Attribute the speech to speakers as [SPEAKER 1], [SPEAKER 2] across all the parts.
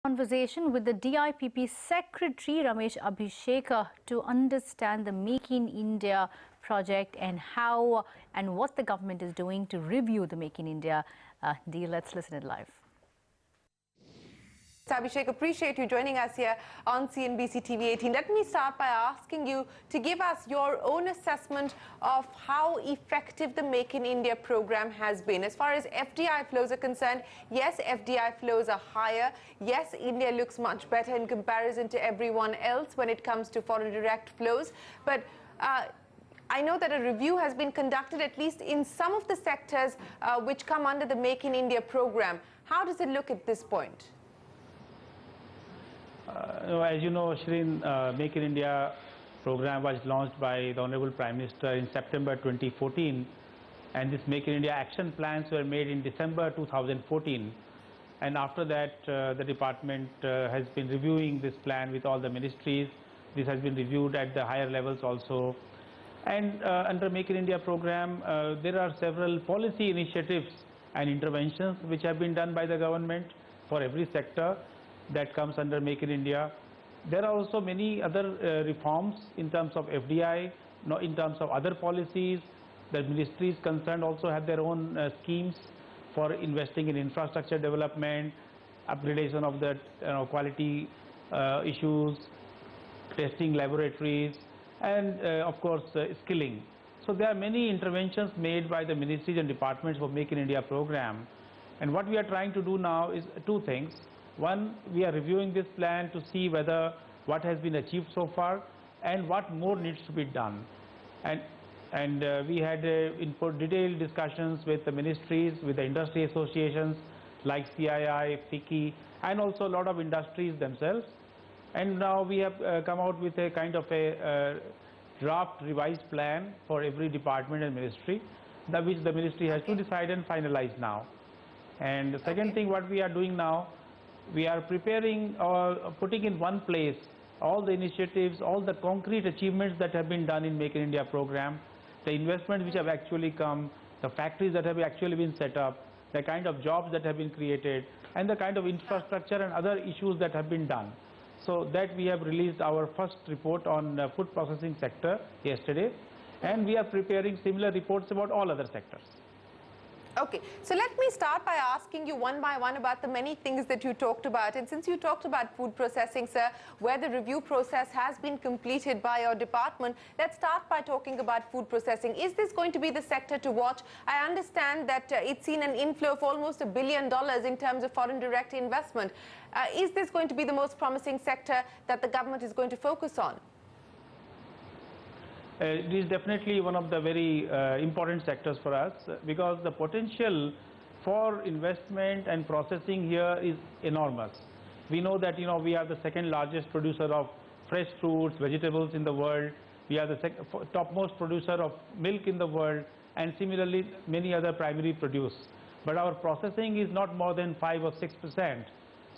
[SPEAKER 1] Conversation with the DIPP Secretary Ramesh Abhishek to understand the Make in India project and how and what the government is doing to review the Make in India deal. Let's listen it live.
[SPEAKER 2] Abhishek, appreciate you joining us here on CNBC TV 18. Let me start by asking you to give us your own assessment of how effective the Make in India program has been. As far as FDI flows are concerned, yes, FDI flows are higher. Yes, India looks much better in comparison to everyone else when it comes to foreign direct flows. But I know that a review has been conducted at least in some of the sectors which come under the Make in India program. How does it look at this point?
[SPEAKER 3] As you know, Shireen, Make in India program was launched by the Honorable Prime Minister in September 2014, and this Make in India action plans were made in December 2014. And after that, the department has been reviewing this plan with all the ministries. This has been reviewed at the higher levels also. And under Make in India program, there are several policy initiatives and interventions which have been done by the government for every sector that comes under Make in India. There are also many other reforms in terms of FDI, in terms of other policies. The ministries concerned also have their own schemes for investing in infrastructure development, upgradation of the quality issues, testing laboratories, and of course skilling. So there are many interventions made by the ministries and departments for Make in India program. And what we are trying to do now is two things. One, we are reviewing this plan to see whether what has been achieved so far and what more needs to be done. And we had detailed discussions with the ministries, with the industry associations like CII, FICCI, and also a lot of industries themselves. And now we have come out with a kind of a draft revised plan for every department and ministry, which the ministry has to decide and finalize now. And the second thing what we are doing now, we are preparing or putting in one place all the initiatives, all the concrete achievements that have been done in Make in India program, the investments which have actually come, the factories that have actually been set up, the kind of jobs that have been created, and the kind of infrastructure and other issues that have been done. So that we have released our first report on food processing sector yesterday, and we are preparing similar reports about all other sectors.
[SPEAKER 2] Okay, so let me start by asking you one by one about the many things that you talked about. And since you talked about food processing, sir, where the review process has been completed by your department, let's start by talking about food processing. Is this going to be the sector to watch? I understand that it's seen an inflow of almost $1 billion in terms of foreign direct investment. Is this going to be the most promising sector that the government is going to focus on?
[SPEAKER 3] It is definitely one of the very important sectors for us because the potential for investment and processing here is enormous. We know that we are the second largest producer of fresh fruits, vegetables in the world. We are the topmost producer of milk in the world, and similarly many other primary produce. But our processing is not more than 5 or 6%.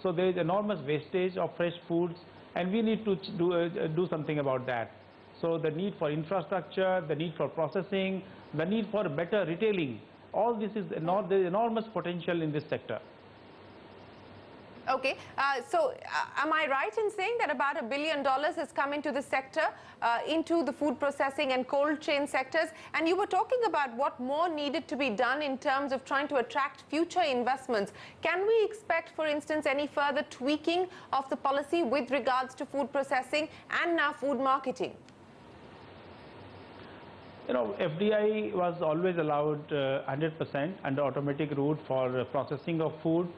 [SPEAKER 3] So there is enormous wastage of fresh foods, and we need to do something about that. So the need for infrastructure, the need for processing, the need for better retailing, all this is there is enormous potential in this sector.
[SPEAKER 2] Okay, so am I right in saying that about $1 billion has come into the sector, into the food processing and cold chain sectors? And you were talking about what more needed to be done in terms of trying to attract future investments. Can we expect, for instance, any further tweaking of the policy with regards to food processing and now food marketing?
[SPEAKER 3] FDI was always allowed 100% under automatic route for processing of food,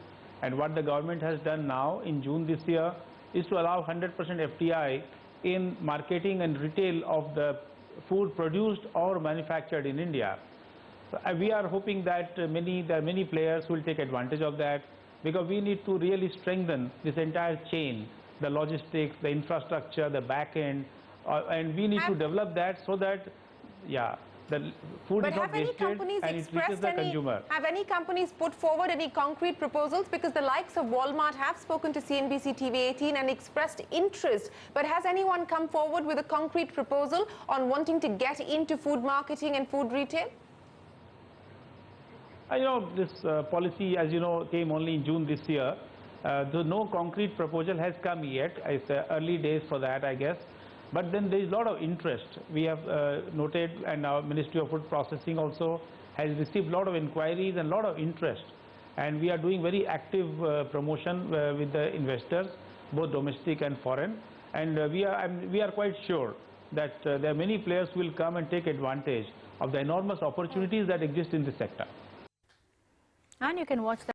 [SPEAKER 3] and what the government has done now in June this year is to allow 100% FDI in marketing and retail of the food produced or manufactured in India. So we are hoping that there are many players who will take advantage of that, because we need to really strengthen this entire chain, the logistics, the infrastructure, the back end, and we need to develop that so that the food is not wasted and it reaches the consumer.
[SPEAKER 2] Have any companies put forward any concrete proposals? Because the likes of Walmart have spoken to CNBC TV 18 and expressed interest. But has anyone come forward with a concrete proposal on wanting to get into food marketing and food retail?
[SPEAKER 3] This policy, as you know, came only in June this year. Though no concrete proposal has come yet. It's early days for that, I guess. But then there is a lot of interest. We have noted, and our Ministry of Food Processing also has received a lot of inquiries and a lot of interest. And we are doing very active promotion with the investors, both domestic and foreign. And we are quite sure that there are many players who will come and take advantage of the enormous opportunities that exist in this sector.
[SPEAKER 1] And you can watch that.